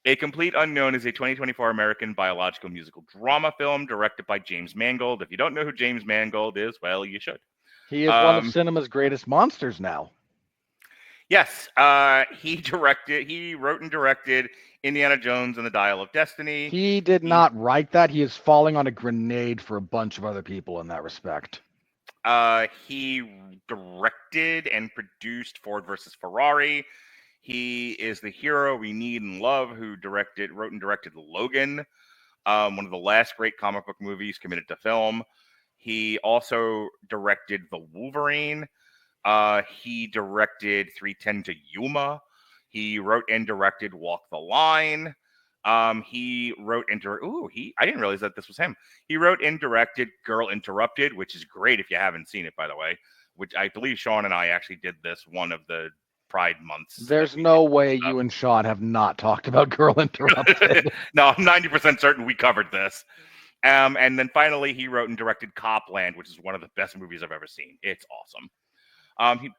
A Complete Unknown is a 2024 American biological musical drama film directed by James Mangold. If you don't know who James Mangold is, well, you should. He is one of Um, cinema's greatest monsters now. yes, he wrote and directed Indiana Jones and the Dial of Destiny. He did He not write that. He is falling on a grenade for a bunch of other people in that respect. he directed and produced Ford versus Ferrari. He is the hero we need and love who wrote and directed Logan, one of the last great comic book movies committed to film. He also directed The Wolverine. He directed 310 to Yuma. He wrote and directed Walk the Line. He wrote and I didn't realize that this was him. He wrote and directed Girl Interrupted, which is great if you haven't seen it, by the way. Which I believe Sean and I actually did this one of the Pride months. There's no way you and Sean have not talked about Girl Interrupted. No, I'm 90% certain we covered this. And then finally, he wrote and directed Copland, which is one of the best movies I've ever seen. It's awesome.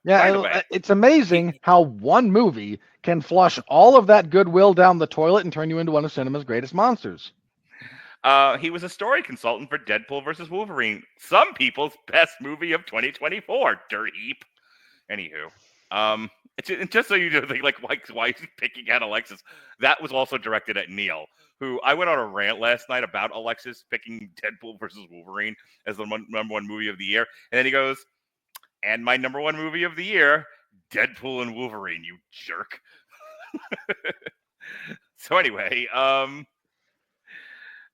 By the way, it's amazing how one movie can flush all of that goodwill down the toilet and turn you into one of cinema's greatest monsters. He was a story consultant for Deadpool versus Wolverine, some people's best movie of 2024. Dirt heap. Anywho, it's just so you know, like why is he picking at Alexis? That was also directed at Neil, who I went on a rant last night about Alexis picking Deadpool versus Wolverine as the number one movie of the year, and then he goes, "And my number one movie of the year, Deadpool and Wolverine, you jerk." So anyway,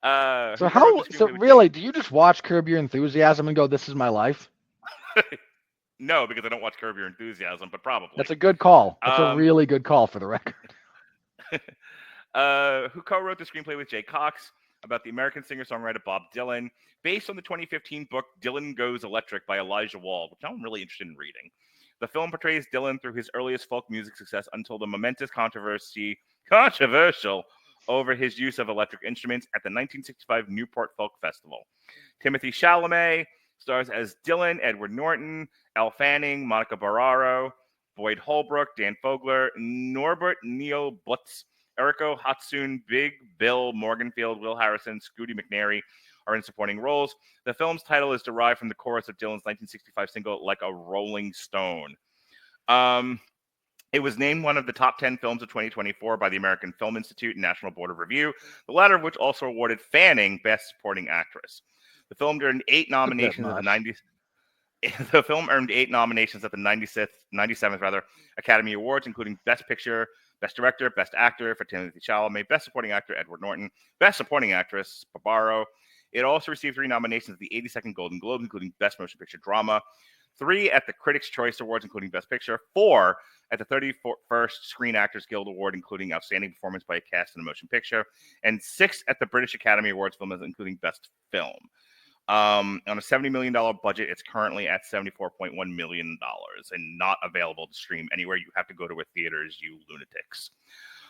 So really, do you just watch Curb Your Enthusiasm and go, "This is my life"? No, because I don't watch Curb Your Enthusiasm, but probably. That's a good call. That's a really good call for the record. Who co-wrote the screenplay with Jay Cox about the American singer-songwriter Bob Dylan, based on the 2015 book Dylan Goes Electric by Elijah Wald, which I'm really interested in reading. The film portrays Dylan through his earliest folk music success until the momentous controversial over his use of electric instruments at the 1965 Newport Folk Festival. Timothée Chalamet stars as Dylan, Edward Norton, Elle Fanning, Monica Barraro, Boyd Holbrook, Dan Fogler, Norbert Neil Butz, Eriko Hatsune, Big Bill Morganfield, Will Harrison, Scooty McNairy are in supporting roles. The film's title is derived from the chorus of Dylan's 1965 single, Like a Rolling Stone. It was named one of the top 10 films of 2024 by the American Film Institute and National Board of Review, the latter of which also awarded Fanning Best Supporting Actress. The film earned 8 nominations at the 90s. The film earned 8 nominations at the 97th Academy Awards, including Best Picture, Best Director, Best Actor for Timothée Chalamet, Best Supporting Actor Edward Norton, Best Supporting Actress Barbaro. It also received 3 nominations at the 82nd Golden Globes, including Best Motion Picture Drama, 3 at the Critics' Choice Awards, including Best Picture, 4 at the 31st Screen Actors Guild Award, including Outstanding Performance by a Cast in a Motion Picture, and 6 at the British Academy Awards, including Best Film. On a $70 million budget, it's currently at $74.1 million and not available to stream anywhere. You have to go to a theaters, you lunatics.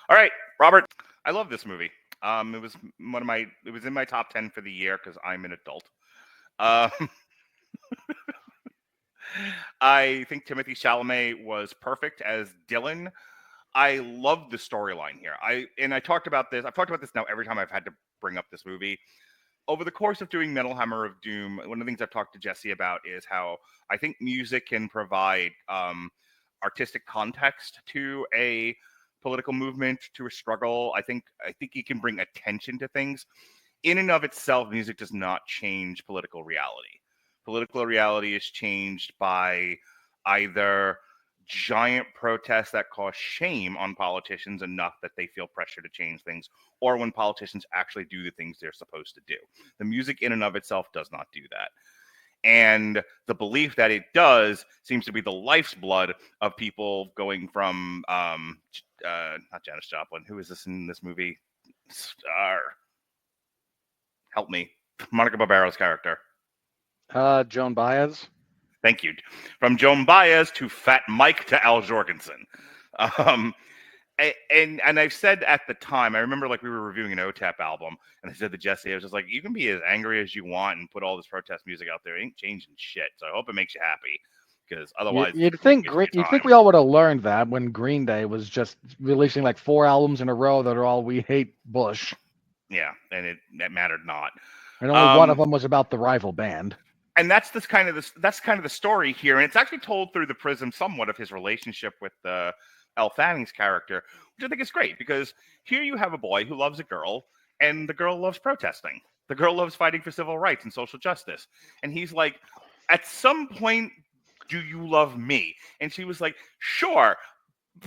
All right, Robert, I love this movie. It was in my top 10 for the year because I'm an adult. I think Timothée Chalamet was perfect as Dylan. I love the storyline here. I talked about this. I've talked about this now every time I've had to bring up this movie. Over the course of doing Metal Hammer of Doom, one of the things I've talked to Jesse about is how I think music can provide artistic context to a political movement, to a struggle. I think it can bring attention to things. In and of itself, music does not change political reality. Political reality is changed by either giant protests that cause shame on politicians enough that they feel pressure to change things, or when politicians actually do the things they're supposed to do. The music in and of itself does not do that. And the belief that it does seems to be the life's blood of people going from, not Janis Joplin. Who is this in this movie? Help me. Monica Barbaro's character. Joan Baez. Thank you. From Joan Baez to Fat Mike to Al Jorgensen. And I've said at the time, I remember like we were reviewing an OTAP album, and I said to Jesse, I was just like, you can be as angry as you want and put all this protest music out there. It ain't changing shit. So I hope it makes you happy. because otherwise it's You'd a complete think waste of your you'd time. think we all would have learned that when Green Day was just releasing like 4 albums in a row that are all "We Hate Bush," Yeah, and that mattered not. and only one of them was about the rival band. And that's kind of the story here, and it's actually told through the prism somewhat of his relationship with Elle Fanning's character, which I think is great because here you have a boy who loves a girl, and the girl loves protesting. The girl loves fighting for civil rights and social justice, and he's like, at some point, do you love me? And she was like, sure,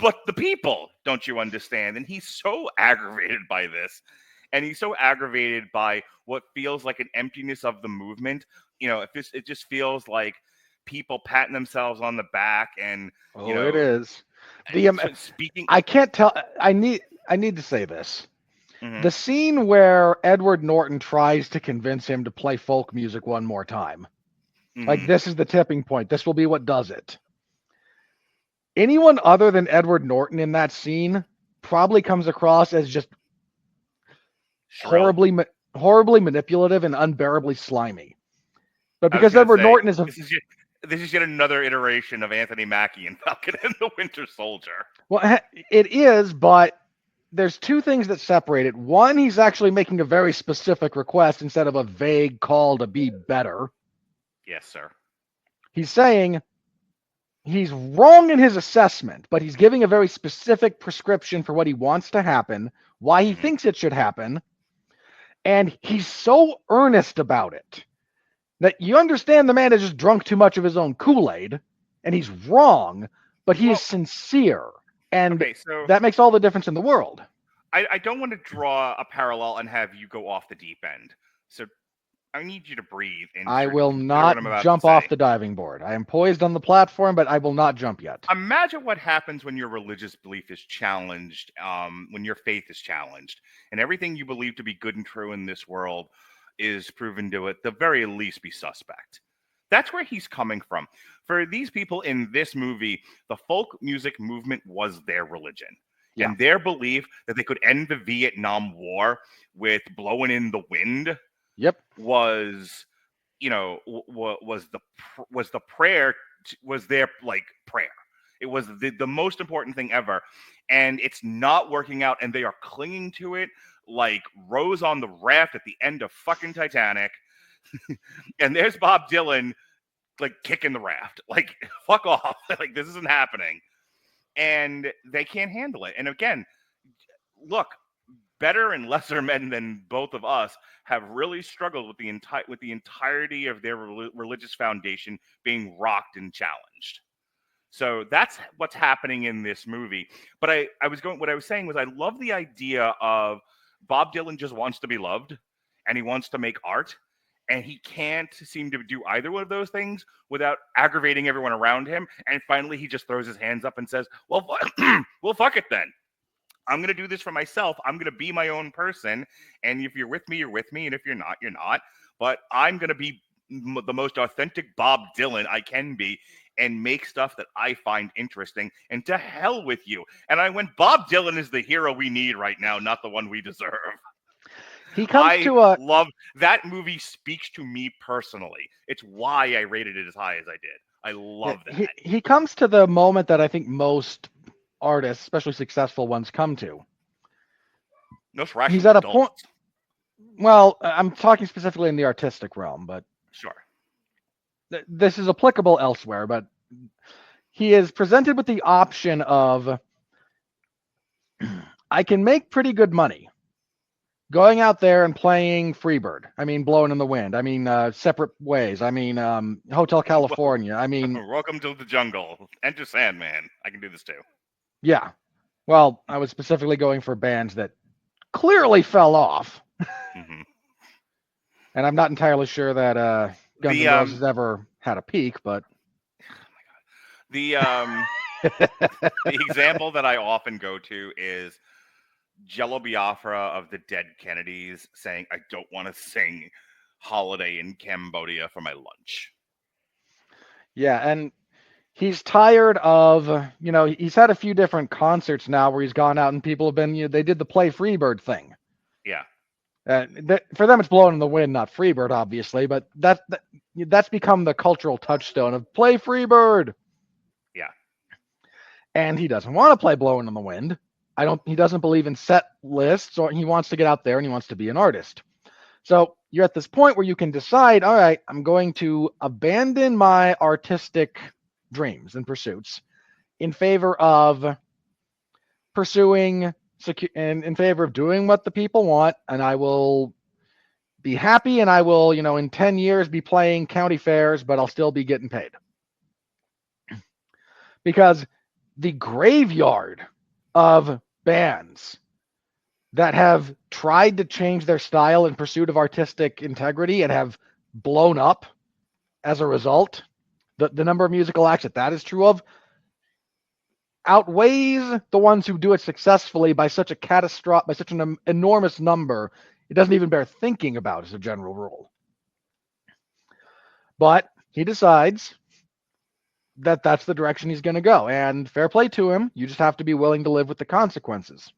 but the people, don't you understand? And he's so aggravated by this. And he's so aggravated by what feels like an emptiness of the movement. It just feels like people patting themselves on the back and, It is. The speaking. I can't tell. I need to say this. Mhm. The scene where Edward Norton tries to convince him to play folk music one more time. Like, Mhm. this is the tipping point. This will be what does it. Anyone other than Edward Norton in that scene probably comes across as just Shrill. horribly manipulative and unbearably slimy. But I was because gonna Edward say Norton is this is yet another iteration of Anthony Mackie and Falcon and the Winter Soldier. well, it is, but there's two things that separate it. One, he's actually making a very specific request instead of a vague call to be better. Yes, sir. He's saying he's wrong in his assessment, but he's giving a very specific prescription for what he wants to happen, why he thinks it should happen, and he's so earnest about it that you understand the man has just drunk too much of his own Kool-Aid, and he's wrong, but he is sincere, and so that makes all the difference in the world. I don't want to draw a parallel and have you go off the deep end. So I need you to breathe. And I will consider not what I'm about jump to say. off the diving board. I am poised on the platform, but I will not jump yet. Imagine what happens when your religious belief is challenged, when your faith is challenged, and everything you believe to be good and true in this world is proven to, at the very least, be suspect. That's where he's coming from. For these people in this movie, the folk music movement was their religion. Yeah. And their belief that they could end the Vietnam War with blowing in the wind Yep. was, was the prayer, was their like prayer. It was the most important thing ever. And it's not working out, and they are clinging to it like Rose on the raft at the end of fucking Titanic. And there's Bob Dylan like kicking the raft. Like, fuck off. Like, this isn't happening. And they can't handle it. And again, look, better and lesser men than both of us have really struggled with the entirety of their religious foundation being rocked and challenged. So that's what's happening in this movie. But what I was saying was I love the idea of Bob Dylan just wants to be loved and he wants to make art, and he can't seem to do either one of those things without aggravating everyone around him. And finally, he just throws his hands up and says, well, fuck it then. I'm going to do this for myself. I'm going to be my own person. And if you're with me, you're with me. And if you're not, you're not. But I'm going to be the most authentic Bob Dylan I can be and make stuff that I find interesting. And to hell with you. And I went, Bob Dylan is the hero we need right now, not the one we deserve. He comes to a love that movie. Speaks to me personally. It's why I rated it as high as I did. I love that. He comes to the moment that I think most artists, especially successful ones, come to. Most rational He's at a adults. point. Well, I'm talking specifically in the artistic realm, but sure, this is applicable elsewhere. But he is presented with the option of, I can make pretty good money going out there and playing Freebird. I mean, Blowing in the Wind. I mean, Separate Ways. I mean, Hotel California. I mean, Welcome to the Jungle. Enter Sandman. I can do this too. Yeah. Well, I was specifically going for bands that clearly fell off. Mm-hmm. And I'm not entirely sure that Guns N' Roses ever had a peak, but the example that I often go to is Jello Biafra of the Dead Kennedys saying, I don't want to sing Holiday in Cambodia for my lunch. Yeah, and he's tired of, he's had a few different concerts now where he's gone out and people have been, they did the Play Freebird thing. Yeah. For them, it's blowing in the wind, not Freebird, obviously, but that's become the cultural touchstone of play Freebird. Yeah. And he doesn't want to play Blowing in the Wind. He doesn't believe in set lists, or he wants to get out there and he wants to be an artist. So you're at this point where you can decide, all right, I'm going to abandon my artistic dreams and pursuits in favor of pursuing in favor of doing what the people want, and I will be happy, and I will, in 10 years be playing county fairs, but I'll still be getting paid. Because the graveyard of bands that have tried to change their style in pursuit of artistic integrity and have blown up as a result, the number of musical acts that is true of, outweighs the ones who do it successfully by such an enormous number. It doesn't even bear thinking about as a general rule. But he decides that that's the direction he's going to go, and fair play to him. You just have to be willing to live with the consequences.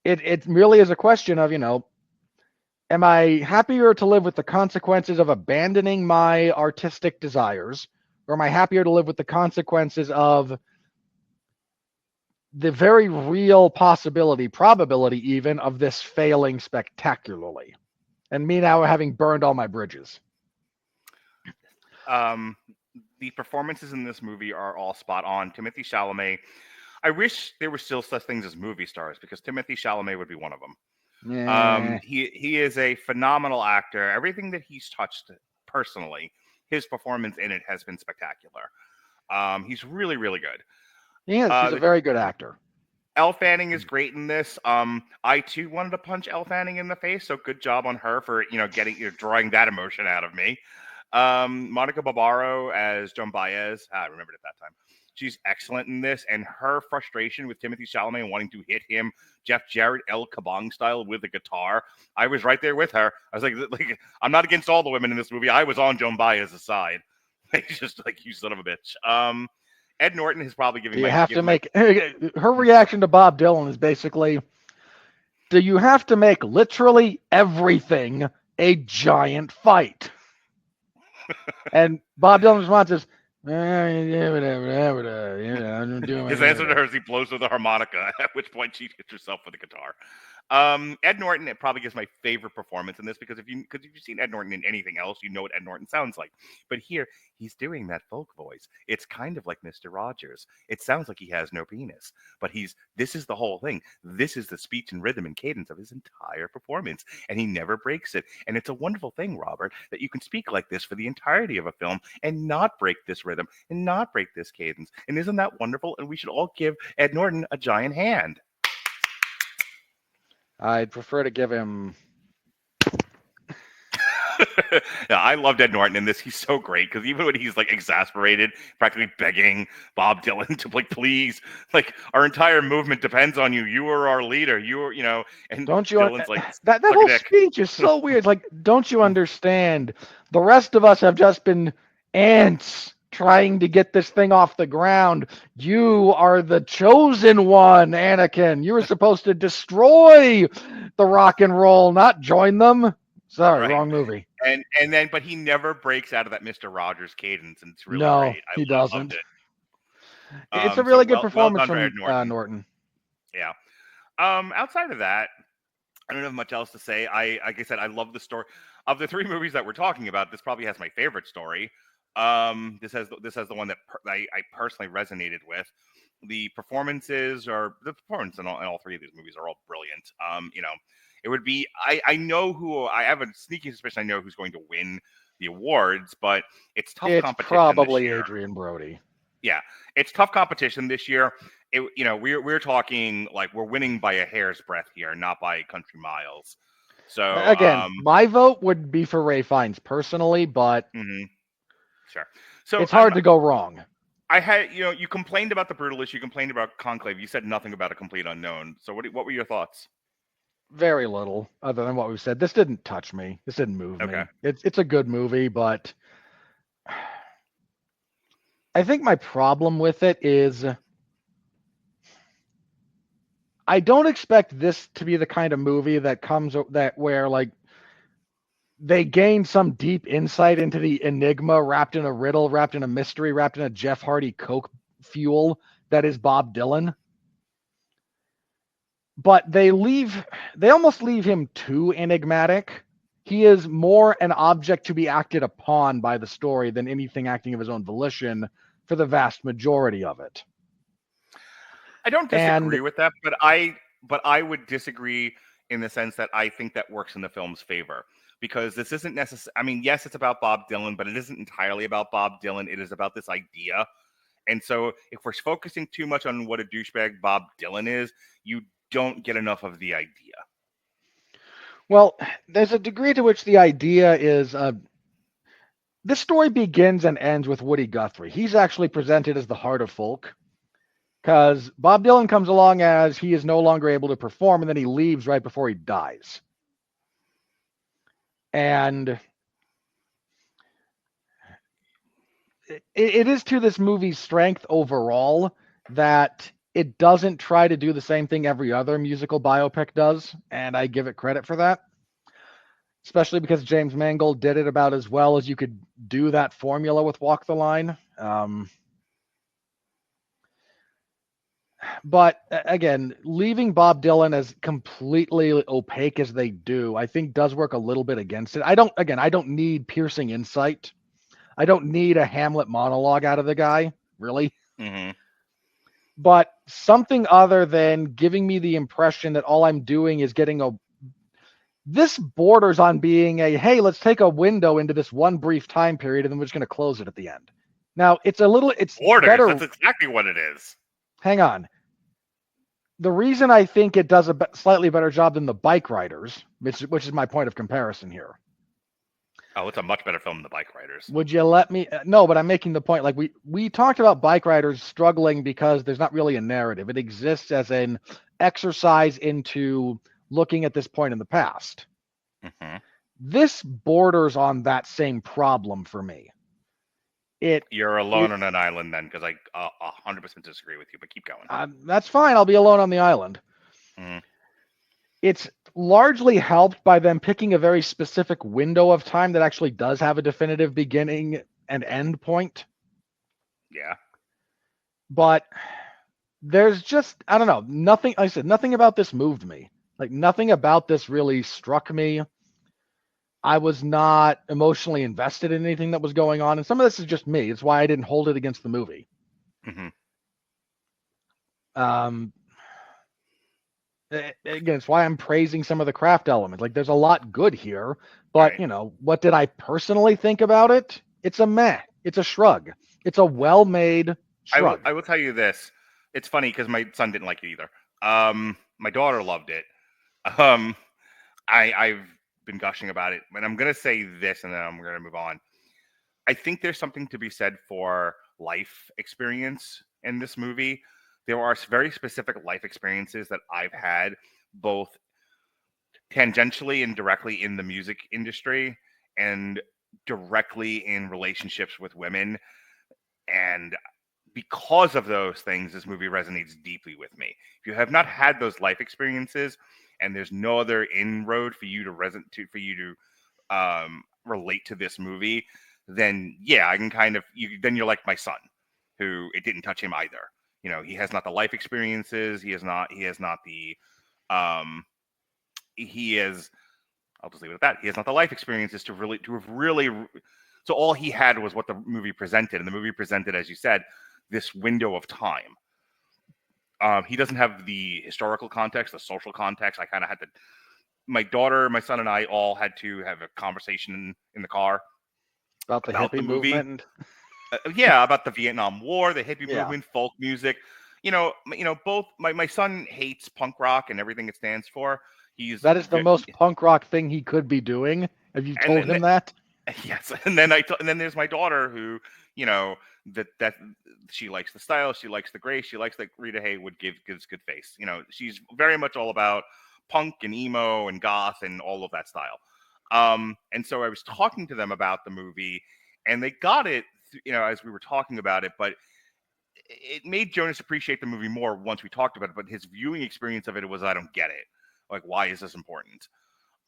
It really is a question of, am I happier to live with the consequences of abandoning my artistic desires, or am I happier to live with the consequences of the very real probability even, of this failing spectacularly, and me now having burned all my bridges? The performances in this movie are all spot on. Timothée Chalamet, I wish there were still such things as movie stars, because Timothée Chalamet would be one of them. Yeah. He is a phenomenal actor. Everything that he's touched personally, his performance in it has been spectacular. He's really, really good. He's a very good actor. Elle Fanning is great in this. I too wanted to punch Elle Fanning in the face, so good job on her for drawing that emotion out of me. Monica Barbaro as Joan Baez. I remembered at that time. She's excellent in this, and her frustration with Timothée Chalamet wanting to hit him Jeff Jarrett El Kabong style with a guitar. I was right there with her. I was like, I'm not against all the women in this movie. I was on Joan Baez's side. Just like, you son of a bitch. Ed Norton is probably giving. Her reaction to Bob Dylan is basically, do you have to make literally everything a giant fight? And Bob Dylan's response is, whatever. His answer to her is he blows with a harmonica, at which point she hits herself with a guitar. Ed Norton, it probably gives my favorite performance in this, because if you've seen Ed Norton in anything else, you know what Ed Norton sounds like. But here, he's doing that folk voice. It's kind of like Mr. Rogers. It sounds like he has no penis, but this is the whole thing. This is the speech and rhythm and cadence of his entire performance, and he never breaks it. And it's a wonderful thing, Robert, that you can speak like this for the entirety of a film and not break this rhythm and not break this cadence. And isn't that wonderful? And we should all give Ed Norton a giant hand. I'd prefer to give him. Yeah, I loved Ed Norton in this. He's so great, because even when he's like exasperated, practically begging Bob Dylan to please, our entire movement depends on you. You are our leader. You are, and don't you? Dylan's like, that whole speech is so weird. Like, don't you understand? The rest of us have just been ants trying to get this thing off the ground. You are the chosen one, Anakin. You were supposed to destroy the rock and roll, not join them. Sorry, right. Wrong movie. But he never breaks out of that Mr. Rogers cadence, and it's really great. He doesn't. It. It's a really good performance from Norton. Yeah. Outside of that, I don't have much else to say. Like I said, I love the story. Of the three movies that we're talking about, this probably has my favorite story. This has the one that I personally resonated with. The performance in all three of these movies are all brilliant. It would be, I know who, I have a sneaky suspicion I know who's going to win the awards, but it's tough competition. It's probably Adrian Brody. Yeah, it's tough competition this year. We're talking like we're winning by a hair's breadth here, not by country miles. So again, my vote would be for Ralph Fiennes personally, but sure. So it's hard to go wrong. I had, you complained about The Brutalist, you complained about Conclave, you said nothing about A Complete Unknown. So what were your thoughts? Very little, other than what we've said. This didn't touch me. This didn't move me. It's a good movie, but I think my problem with it is I don't expect this to be the kind of movie that comes that where like they gain some deep insight into the enigma wrapped in a riddle, wrapped in a mystery, wrapped in a Jeff Hardy Coke fuel that is Bob Dylan. But they almost leave him too enigmatic. He is more an object to be acted upon by the story than anything acting of his own volition for the vast majority of it. I don't disagree with that, but I would disagree in the sense that I think that works in the film's favor, because this isn't necessarily. I mean, yes, it's about Bob Dylan, but it isn't entirely about Bob Dylan. It is about this idea. And so, if we're focusing too much on what a douchebag Bob Dylan is, you don't get enough of the idea. Well, there's a degree to which the idea is this story begins and ends with Woody Guthrie. He's actually presented as the heart of folk, because Bob Dylan comes along as he is no longer able to perform, and then he leaves right before he dies. And it is to this movie's strength overall that it doesn't try to do the same thing every other musical biopic does, and I give it credit for that. Especially because James Mangold did it about as well as you could do that formula with Walk the Line. But again, leaving Bob Dylan as completely opaque as they do, I think does work a little bit against it. I don't need piercing insight. I don't need a Hamlet monologue out of the guy, really. Mm-hmm. But something other than giving me the impression that all I'm doing is getting a. This borders on being hey, let's take a window into this one brief time period and then we're just going to close it at the end. Now, it's Borders, better. that's exactly what it is. Hang on. The reason I think it does a slightly better job than The Bike Riders, which is my point of comparison here. Oh, it's a much better film than The Bike Riders. Would you let me? No, but I'm making the point. Like we talked about Bike Riders struggling because there's not really a narrative. It exists as an exercise into looking at this point in the past. Mm-hmm. This borders on that same problem for me. You're alone on an island then, because I 100% disagree with you, but keep going. That's fine. I'll be alone on the island. Mm-hmm. It's largely helped by them picking a very specific window of time that actually does have a definitive beginning and end point. Yeah. But there's just, I don't know, nothing, like I said, nothing about this moved me. Like nothing about this really struck me. I was not emotionally invested in anything that was going on. And some of this is just me. It's why I didn't hold it against the movie. Mm-hmm. Again, it's why I'm praising some of the craft elements. Like there's a lot good here, but right. What did I personally think about it? It's a meh. It's a shrug. It's a well-made shrug. I will tell you this. It's funny because my son didn't like it either. My daughter loved it. I've been gushing about it, and I'm going to say this, and then I'm going to move on. I think there's something to be said for life experience in this movie. There are very specific life experiences that I've had, both tangentially and directly in the music industry, and directly in relationships with women. And because of those things, this movie resonates deeply with me. If you have not had those life experiences, and there's no other inroad for you to relate to this movie, then yeah, I can kind of then you're like my son, who it didn't touch him either. He has not the life experiences. He has not the he is. I'll just leave it at that. He has not the life experiences to have really. So all he had was what the movie presented, and the movie presented, as you said, this window of time. He doesn't have the historical context, the social context. I kind of had to. My daughter, my son, and I all had to have a conversation in the car about the hippie movement. Yeah, about the Vietnam War, the hippie movement, folk music. Both my son hates punk rock and everything it stands for. That is the most punk rock thing he could be doing. Have you told him that? Yes, and then there's my daughter who, that she likes the style, she likes the grace, she likes that Rita Hayworth gives good face. She's very much all about punk and emo and goth and all of that style. And so I was talking to them about the movie, and they got it, as we were talking about it, but it made Jonas appreciate the movie more once we talked about it, but his viewing experience of it was, I don't get it. Like, why is this important?